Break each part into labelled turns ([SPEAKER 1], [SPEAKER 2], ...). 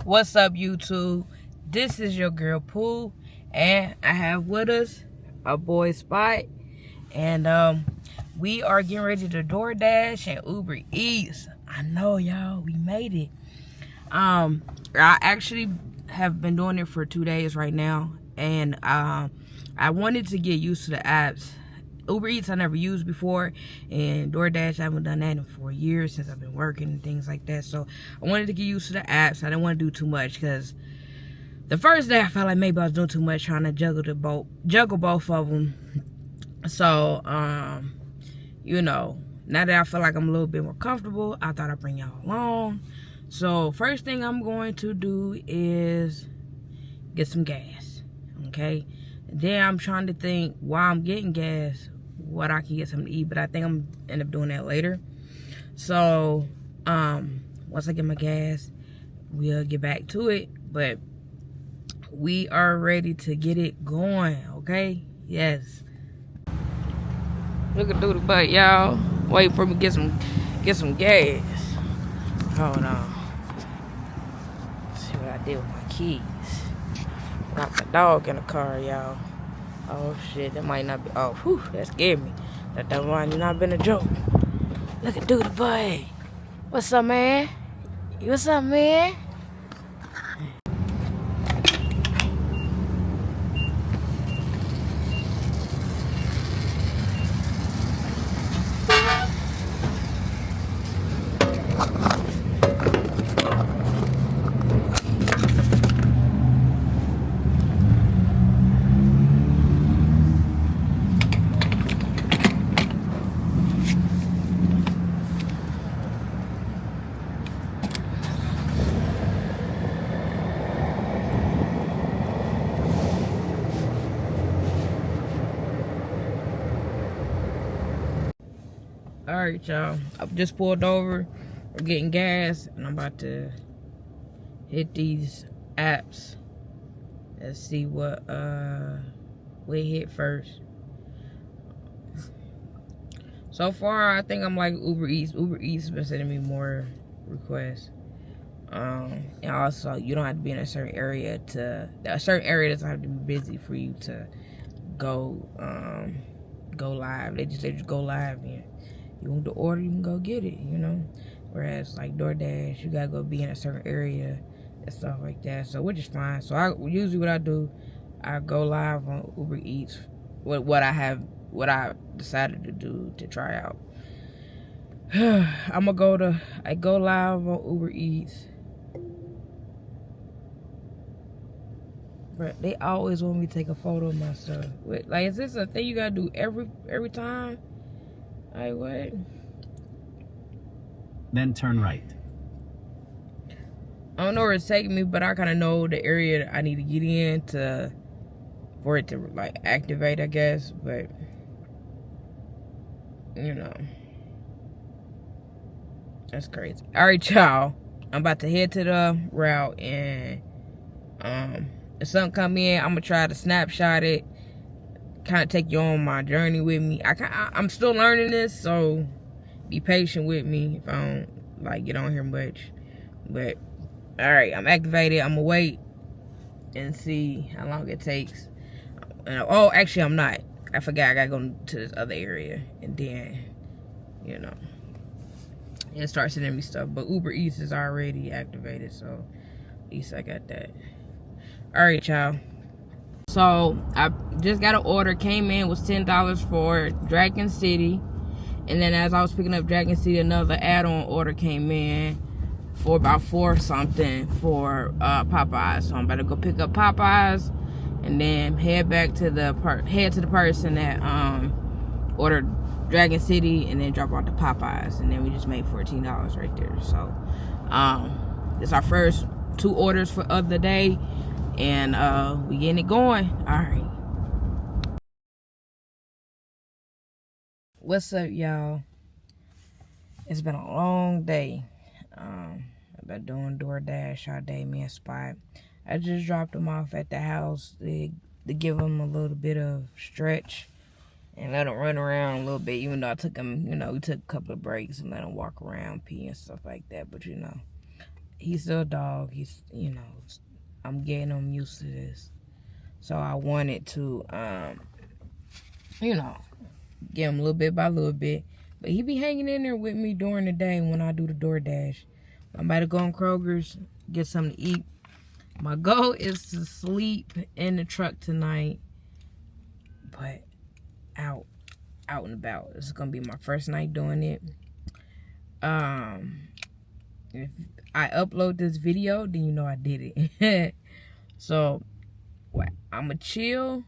[SPEAKER 1] What's up, YouTube? This is your girl Pooh, and I have with us a boy Spot, and we are getting ready to DoorDash and Uber Eats. I know, y'all, we made it. I actually have been doing it for 2 days right now, and I wanted to get used to the apps. Uber Eats I never used before, and DoorDash I haven't done that in 4 years since I've been working and things like that. So I wanted to get used to the apps. I didn't want to do too much because the first day I felt like maybe I was doing too much trying to juggle both of them. So you know, now that I feel like I'm a little bit more comfortable, I thought I'd bring y'all along. So first thing I'm going to do is get some gas, okay? Then I'm trying to think while I'm getting gas what I can get something to eat, but I think I'm end up doing that later. So once I get my gas, we'll get back to it, but we are ready to get it going, okay? Yes. Looking through the butt, y'all. Wait for me to get some gas. Hold on. Let's see what I did with my keys. Got my dog in the car, y'all. Oh shit, that might not be. Oh, whew, that scared me. That might not been a joke. Look at dude, boy. What's up, man? What's up, man? Alright, y'all. I've just pulled over. We're getting gas, and I'm about to hit these apps. Let's see what we hit first. So far, I think I'm like Uber Eats. Uber Eats has been sending me more requests. And also, you don't have to be in a certain area doesn't have to be busy for you to go live. They just go live, and you want to order, you can go get it, you know. Whereas like DoorDash, you gotta go be in a certain area and stuff like that. So which is fine. So usually what I do, I go live on Uber Eats. What I decided to do to try out. I go live on Uber Eats. But they always want me to take a photo of myself. Like, is this a thing you gotta do every time? Like, what?
[SPEAKER 2] Then turn right.
[SPEAKER 1] I don't know where it's taking me, but I kind of know the area I need to get in for it to like activate, I guess. But you know, that's crazy. All right, y'all. I'm about to head to the route, and if something come in, I'm gonna try to snapshot it. Kind of take you on my journey with me. I'm still learning this, so be patient with me if I don't like get on here much. But all right, I'm activated. I'm gonna wait and see how long it takes. Oh, actually, I'm not. I forgot I gotta go to this other area, and then you know it starts sending me stuff. But Uber Eats is already activated, so at least I got that. All right, y'all. So I just got an order, came in, was $10 for Dragon City, and then as I was picking up Dragon City, another add-on order came in for about $4 something for Popeyes. So I'm about to go pick up Popeyes and then head back to the person that ordered Dragon City, and then drop off the Popeyes, and then we just made $14 right there. So it's our first 2 orders of the day. And we getting it going. All right. What's up, y'all? It's been a long day. I've been doing DoorDash all day, me and Spot. I just dropped them off at the house to give them a little bit of stretch and let them run around a little bit. Even though I took them, we took a couple of breaks and let them walk around, pee and stuff like that. But he's still a dog. He's, you know, I'm getting him used to this. So I wanted to, you know, get him little bit by little bit. But he be hanging in there with me during the day when I do the DoorDash. I'm about to go on Kroger's, get something to eat. My goal is to sleep in the truck tonight, but out and about. This is gonna be my first night doing it. If I upload this video, then you know I did it. So I'ma chill,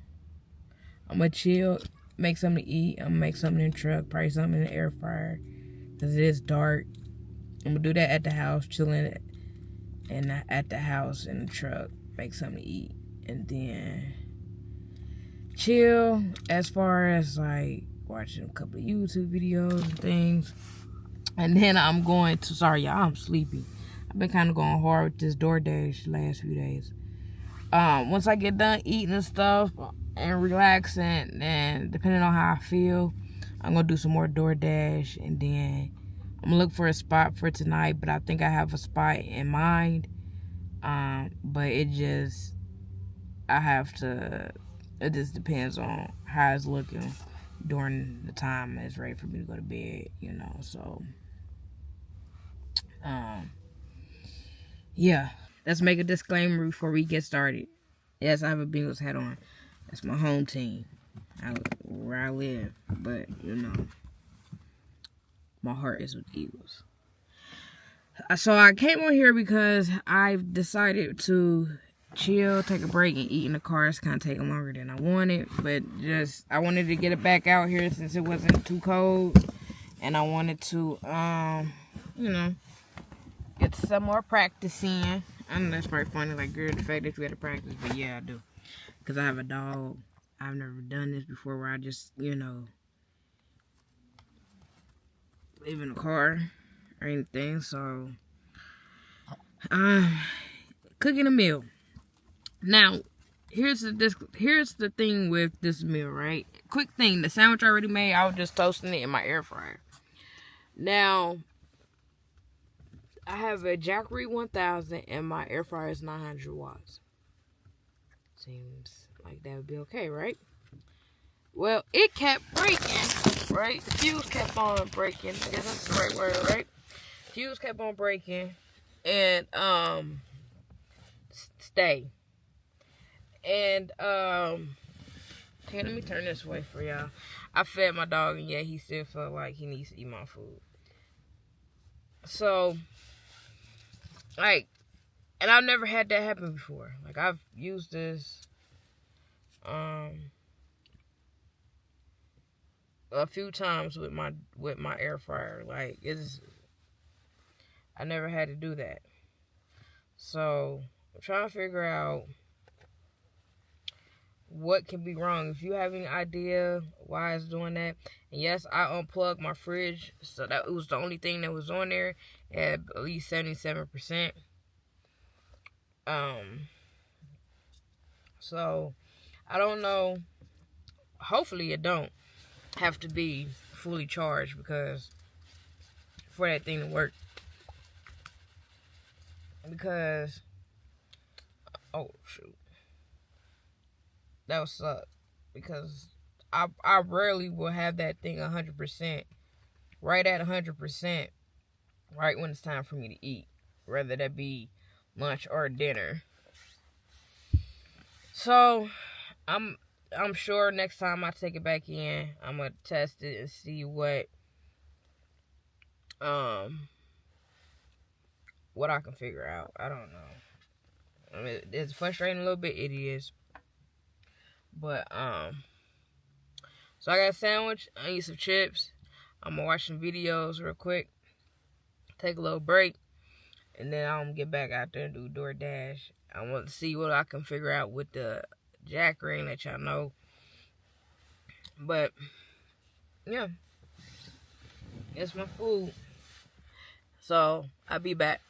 [SPEAKER 1] make something to eat. I'm gonna make something in the truck, probably something in the air fryer, because it is dark. I'm gonna do that at the house, chilling and at the house in the truck, make something to eat, and then chill as far as like watching a couple of YouTube videos and things. And then I'm going to, sorry y'all, I'm sleepy. I've been kind of going hard with this DoorDash the last few days. Once I get done eating and stuff and relaxing, and depending on how I feel, I'm gonna do some more DoorDash, and then I'm gonna look for a spot for tonight. But I think I have a spot in mind. But it just depends on how it's looking during the time it's ready for me to go to bed, you know. So yeah, let's make a disclaimer before we get started. Yes, I have a Bengals hat on. That's my home team, where I live. But you know, my heart is with the Eagles. So I came on here because I've decided to chill, take a break, and eat in the car. It's kind of taking longer than I wanted, but I wanted to get it back out here since it wasn't too cold, and I wanted to, you know, get some more practice in. I know that's probably funny, like, girl, the fact that you had to practice, but yeah, I do, because I have a dog. I've never done this before where I just, you know, live in a car or anything. So cooking a meal. Now here's the thing with this meal, right? Quick thing, the sandwich I already made, I was just toasting it in my air fryer. Now I have a Jackery 1000 and my air fryer is 900 watts. Seems like that would be okay, right? Well, it kept breaking, right? The fuse kept on breaking. I guess that's the right word, right? Fuse kept on breaking, and stay. And here, let me turn this way for y'all. I fed my dog, and yeah, he still felt like he needs to eat my food. So, like, and I've never had that happen before. Like, I've used this a few times with my air fryer. Like, I never had to do that. So I'm trying to figure out what can be wrong. If you have any idea why it's doing that. And yes, I unplugged my fridge, so that it was the only thing that was on there at least 77%. So I don't know. Hopefully it don't have to be fully charged, because for that thing to work. Because oh shoot, that would suck, because I rarely will have that thing 100%, right at 100%, right when it's time for me to eat, whether that be lunch or dinner. So I'm sure next time I take it back in, I'm gonna test it and see what I can figure out. I don't know. I mean, it's frustrating a little bit. It is. But, so I got a sandwich. I eat some chips. I'm going to watch some videos real quick. Take a little break. And then I'm going to get back out there and do DoorDash. I want to see what I can figure out with the Jackery and let y'all know. But, yeah. It's my food. So, I'll be back.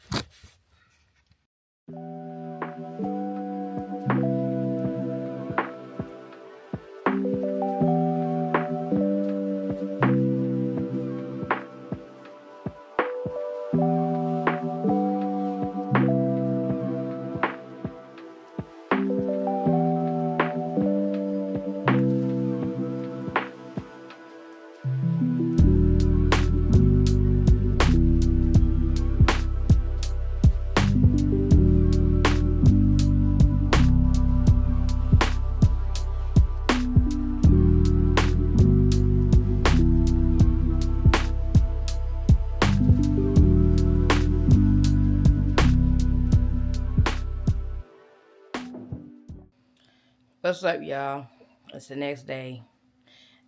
[SPEAKER 1] What's up, y'all? It's the next day,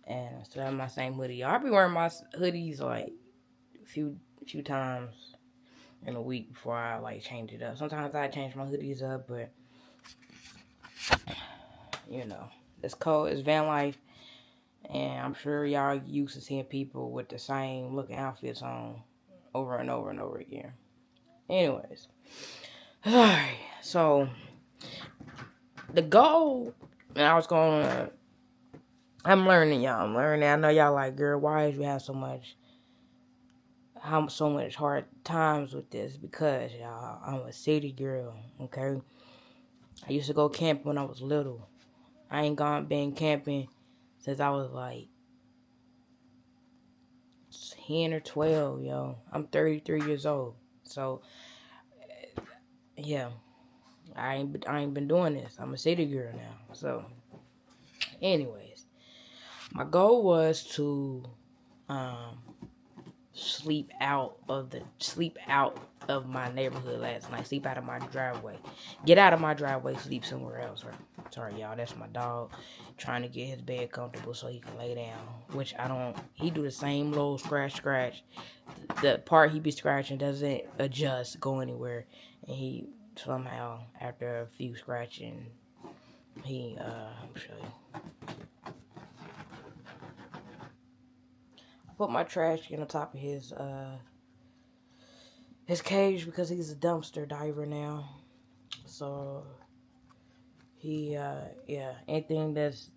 [SPEAKER 1] and I still have my same hoodie. Y'all, I be wearing my hoodies like a few times in a week before I like change it up. Sometimes I change my hoodies up, but you know, it's cold. It's van life, and I'm sure y'all used to seeing people with the same looking outfits on over and over and over again. Anyways, alright. So the goal, and I was going to. I'm learning, y'all. I'm learning. I know y'all like, girl, why is you have so much hard times with this? Because y'all, I'm a city girl, okay? I used to go camping when I was little. I ain't been camping since I was like 10 or 12, yo. I'm 33 years old. So yeah, I ain't been doing this. I'm a city girl now. So anyways, my goal was to um sleep out of my neighborhood last night. Sleep out of my driveway. Get out of my driveway, sleep somewhere else. Right? Sorry, y'all. That's my dog trying to get his bed comfortable so he can lay down. Which I don't. He do the same little scratch. The part he be scratching doesn't adjust, go anywhere, and he somehow after a few scratching, he I'll show you. I put my trash can on top of his cage because he's a dumpster diver now. So he yeah, anything that's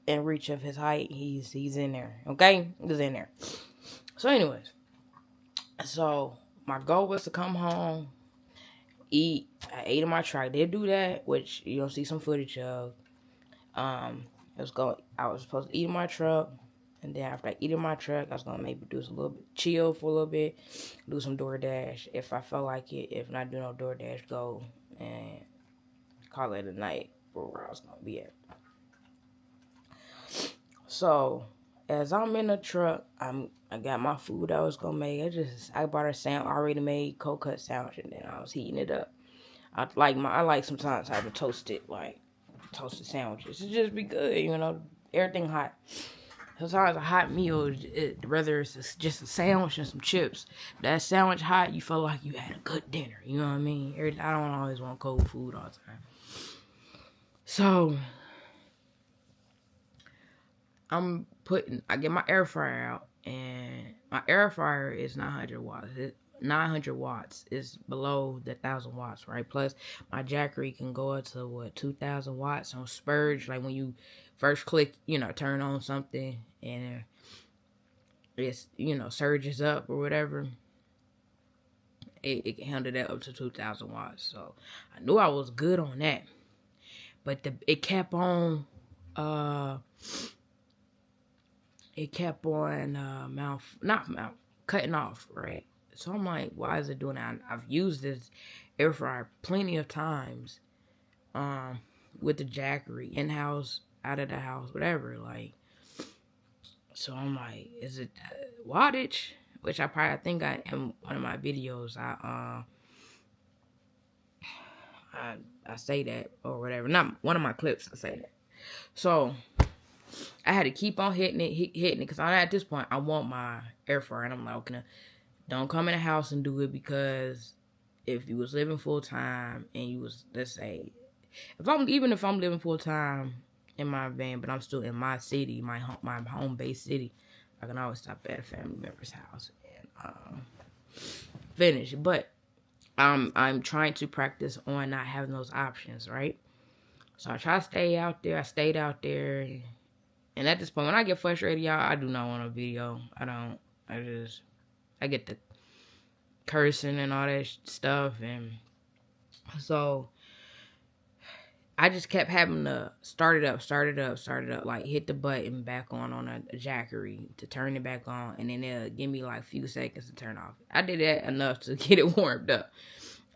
[SPEAKER 1] in reach of his height, he's in there. Okay? He's in there. So anyways, so my goal was to come home, eat. I ate in my truck. I did do that, which you'll see some footage of. I was supposed to eat in my truck. And then after I eat in my truck, I was gonna maybe do a little bit, chill for a little bit, do some DoorDash if I felt like it. If not, do no DoorDash, go and call it a night for where I was gonna be at. So as I'm in the truck, I got my food I was gonna make. I bought a already made cold cut sandwich, and then I was heating it up. I like sometimes I have to toast it, like toasted sandwiches. It just be good, everything hot. Sometimes a hot meal, whether it's just a sandwich and some chips, that sandwich hot, you feel like you had a good dinner. You know what I mean? I don't always want cold food all the time. So I get my air fryer out, and my air fryer is 900 watts. 900 watts is below the 1,000 watts, right? Plus, my Jackery can go up to 2,000 watts on Spurge. Like when you first click, turn on something and it's, surges up or whatever. It can handle that up to 2,000 watts. So I knew I was good on that, but it kept on cutting off, right? So I'm like, why is it doing that? I've used this air fryer plenty of times, with the Jackery, in-house, out of the house, whatever, like. So I'm like, is it wattage? Which I think in one of my videos, I say that or whatever. Not one of my clips, I say that. So I had to keep on hitting it, because at this point I want my air fryer, and I'm like, okay, don't come in the house and do it, because if you was living full time and you was, let's say, if I'm living full time in my van, but I'm still in my city, my home base city, I can always stop at a family member's house and finish. But I'm trying to practice on not having those options, right? So I try to stay out there. I stayed out there. And at this point, when I get frustrated, y'all, I do not want a video. I don't. I get the cursing and all that stuff. And so I just kept having to start it up, like hit the button back on a Jackery to turn it back on. And then it'll give me like a few seconds to turn off. I did that enough to get it warmed up.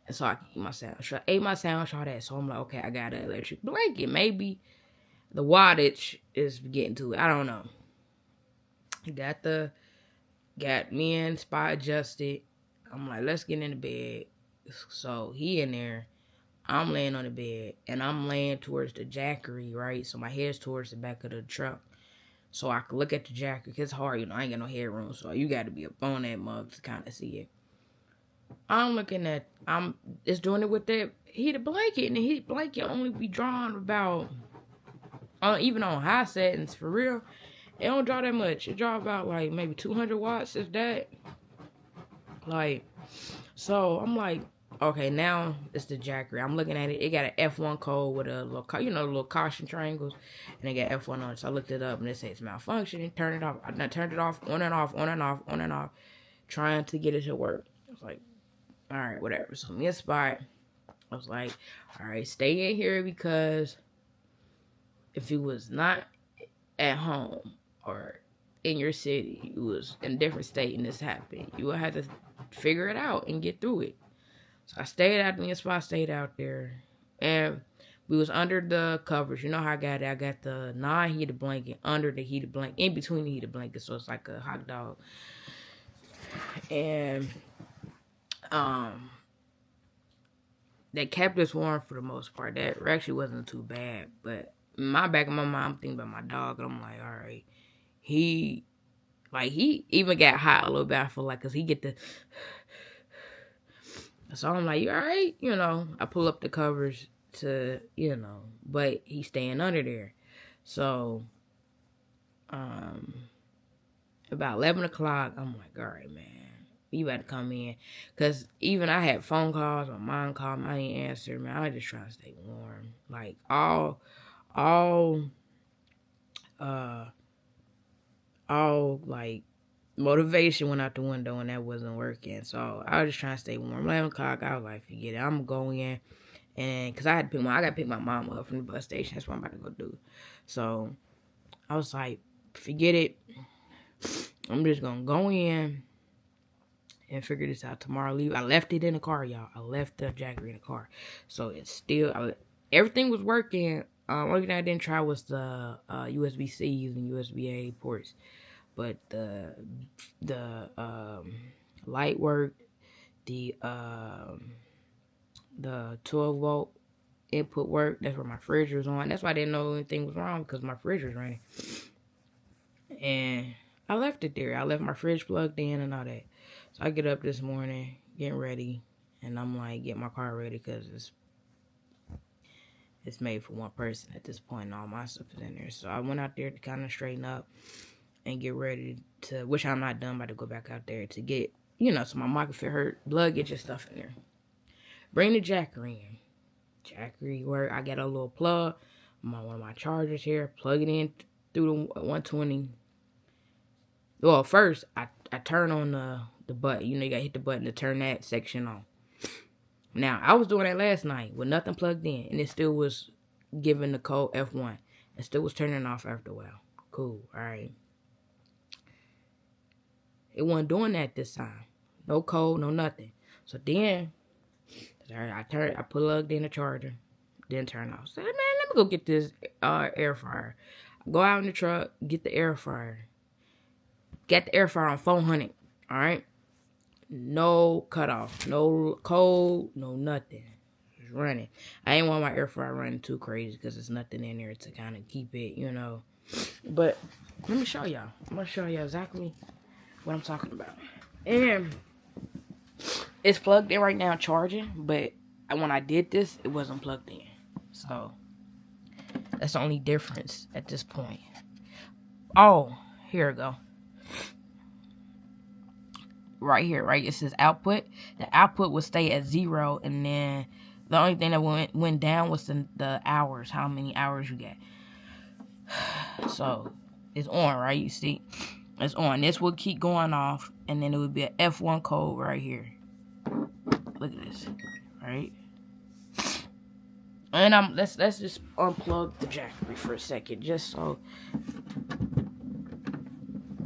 [SPEAKER 1] And so I can eat my sandwich. I ate my sandwich, all that. So I'm like, okay, I got an electric blanket. Maybe the wattage is getting to it. I don't know. Got me and spot adjusted. I'm like, let's get in the bed. So he in there. I'm laying on the bed, and I'm laying towards the Jackery, right? So my head's towards the back of the truck. So I can look at the Jackery. It's hard, I ain't got no headroom, so you got to be up on that mug to kind of see it. It's doing it with that heated blanket, and the heated blanket only be drawn about, even on high settings, for real, it don't draw that much. It draw about, like, maybe 200 watts, if that. Like, so I'm like, okay, now it's the Jackery. I'm looking at it. It got an F1 code with a little, the little caution triangles, and it got F1 on it. So I looked it up, and it says malfunctioning. Turn it off. I turned it off, on and off, on and off, on and off, trying to get it to work. I was like, all right, whatever. So me a spot. I was like, all right, stay in here, because if you was not at home or in your city, you was in a different state and this happened, you would have to figure it out and get through it. So I stayed out in the spot, stayed out there, and we was under the covers. You know how I got it? I got the non-heated blanket under the heated blanket, in between the heated blanket, so it's like a hot dog. And that kept us warm for the most part. That actually wasn't too bad, but in my back of my mind, I'm thinking about my dog, and I'm like, all right, he even got hot a little bit, I feel like, because he get the... So I'm like, you all right? I pull up the covers to, but he's staying under there. So, about 11 o'clock, I'm like, all right, man, you better come in. Because even I had phone calls, my mom called me, I didn't answer, man. I was just trying to stay warm. Like, all like, motivation went out the window, and that wasn't working. So I was just trying to stay warm. 11 o'clock, I was like, forget it. I'm going in, and because I got to pick my mom up from the bus station. That's what I'm about to go do. So I was like, forget it. I'm just gonna go in and figure this out tomorrow. Leave. I left it in the car, y'all. I left the Jackery in the car, so it's still everything was working. Only thing I didn't try was the USB-Cs and USB-A ports. But the light worked, the 12 volt input worked. That's where my fridge was on. That's why I didn't know anything was wrong, because my fridge was running. And I left it there. I left my fridge plugged in and all that. So I get up this morning, getting ready, and I'm like, get my car ready, because it's made for one person at this point, and all my stuff is in there. So I went out there to kind of straighten up and get ready to, which I'm not done, about to go back out there to get, so my mouth if it hurt, blood, get your stuff in there. Bring the Jackery in. Jackery work. I got a little plug, one of my chargers here, plug it in through the 120. Well, first, I turn on the button. You gotta hit the button to turn that section on. Now, I was doing that last night with nothing plugged in, and it still was giving the code F1. It still was turning off after a while. Cool, all right. It wasn't doing that this time. No code, no nothing. So then, I plugged in the charger, then turn off. So, man, let me go get this air fryer. Go out in the truck, get the air fryer. Got the air fryer on 400, all right? No cutoff, no code, no nothing. It's running. I ain't want my air fryer running too crazy, because there's nothing in there to kind of keep it, But let me show y'all. I'm going to show y'all exactly what I'm talking about. And it's plugged in right now, charging, but when I did this, it wasn't plugged in. So that's the only difference at this point. Oh, here we go. Right here, right? It says output. The output would stay at 0, and then the only thing that went down was the hours, how many hours you get. So it's on, right? You see, it's on. This would keep going off, and then it would be an F1 code right here. Look at this, right? And let's just unplug the Jackery for a second, just so,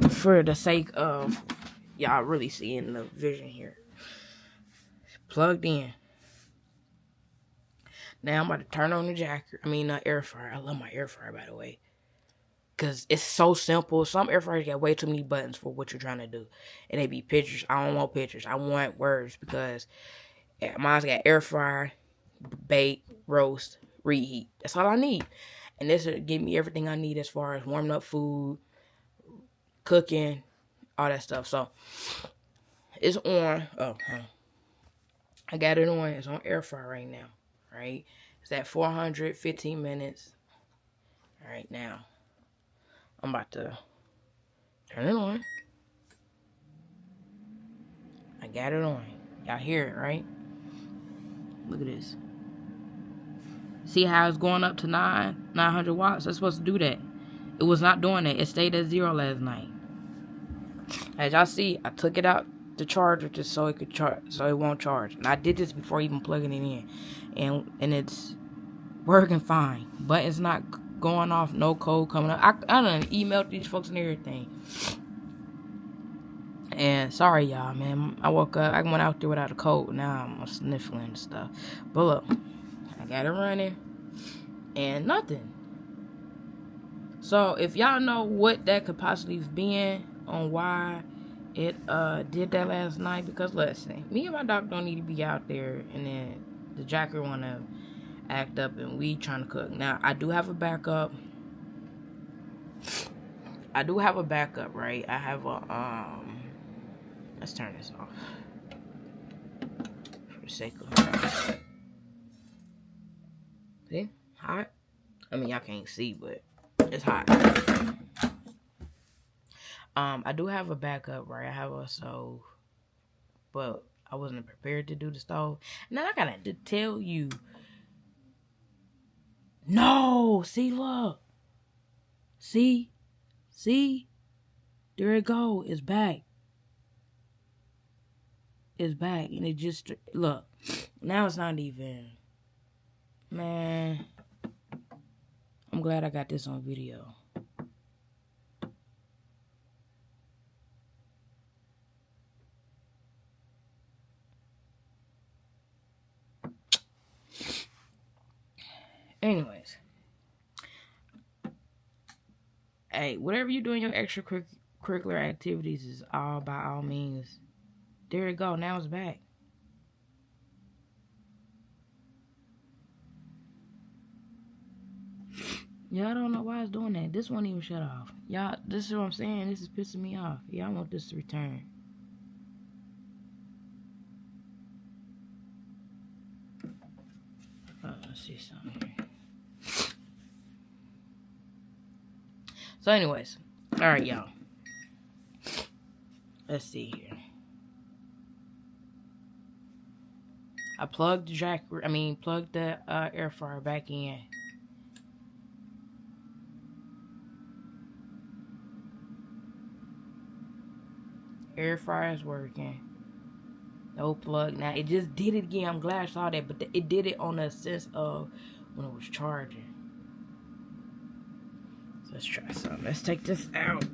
[SPEAKER 1] for the sake of y'all really seeing the vision here. Plugged in. Now I'm about to turn on the air fryer. I love my air fryer, by the way, because it's so simple. Some air fryers got way too many buttons for what you're trying to do, and they be pictures. I don't want pictures. I want words, because mine's got air fryer, bake, roast, reheat. That's all I need. And this will give me everything I need as far as warming up food, cooking, all that stuff. So it's on. Oh, I got it on. It's on air fryer right now. Right? It's at 415 minutes. All right, now I'm about to turn it on. I got it on. Y'all hear it, right? Look at this. See how it's going up to 900 watts? It's supposed to do that. It was not doing that. It stayed at 0 last night. As y'all see, I took it out the charger just so it could charge, so it won't charge. And I did this before even plugging it in, and it's working fine. But it's not going off. No code coming up. I done emailed these folks and everything. And sorry, y'all, man. I woke up. I went out there without a coat. Now I'm sniffling and stuff. But look, I got it running, and nothing. So if y'all know what that could possibly be on why it did that last night, because listen, me and my dog don't need to be out there, and then the Jackery wanna act up, and we trying to cook. Now I do have a backup. Right? I have a let's turn this off for the sake of see, hot. I mean, y'all can't see, but it's hot. I do have a backup, right? I have a stove, but I wasn't prepared to do the stove. Now I gotta tell you, no. See, look, see, there it go. It's back. It's back, and it just look. Now it's not even. Man, I'm glad I got this on video. Anyways, hey, whatever you do in your extracurricular activities is all by all means. There it go. Now it's back. Y'all don't know why it's doing that. This won't even shut off. Y'all, this is what I'm saying. This is pissing me off. Y'all want this to return. Let's see something here. So anyways. Alright, y'all. Let's see here. I plugged the air fryer back in. Air fryer is working. No plug. Now it just did it again. I'm glad I saw that, but it did it on the sense of when it was charging. So let's try something. Let's take this out.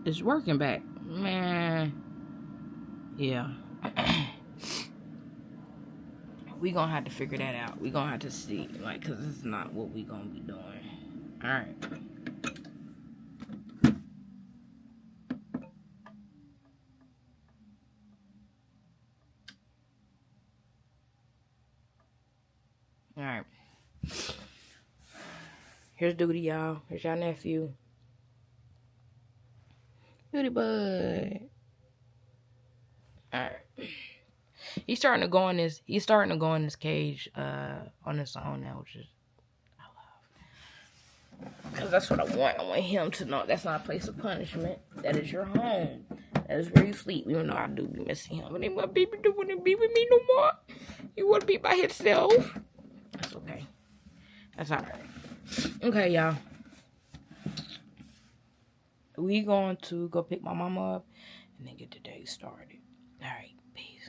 [SPEAKER 1] It's working back. Man. Yeah. We gonna have to figure that out. We gonna have to see. Like, because it's not what we gonna be doing. Alright. Alright. Here's Duty, y'all. Here's y'all nephew. Duty bud. Alright. He's starting to go in this cage on his own now, which is I love. Because that's what I want. I want him to know that's not a place of punishment. That is your home. That is where you sleep. Even though I do be missing him. But he my baby don't want to be with me no more. He want to be by himself. That's okay. That's alright. Okay, y'all. We going to go pick my mama up and then get the day started. Alright, peace.